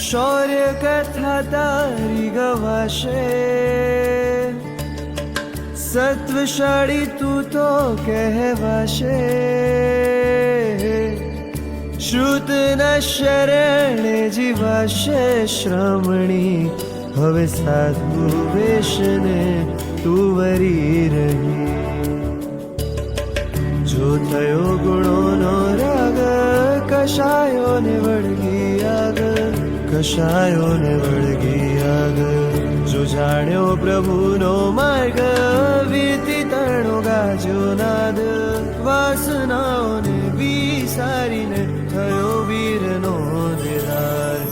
શૌર્ય કથા તારી ગવાશે, સત્વશાળી તું તો કહેવાશે. શ્રુતના શરણે જીવાશે શ્રમણી, હવે સાધુ વેશને તું વરી રહી. જો થયો ગુણોનો રાગ, કશાયોને વળગી આગ, કશાયોને વળગી આગ. જો જાણ્યો પ્રભુનો માર્ગ, વીતી તણો ગાજો નાદ. વાસનાઓને વિસારીને થયો વીરનો દિદાર.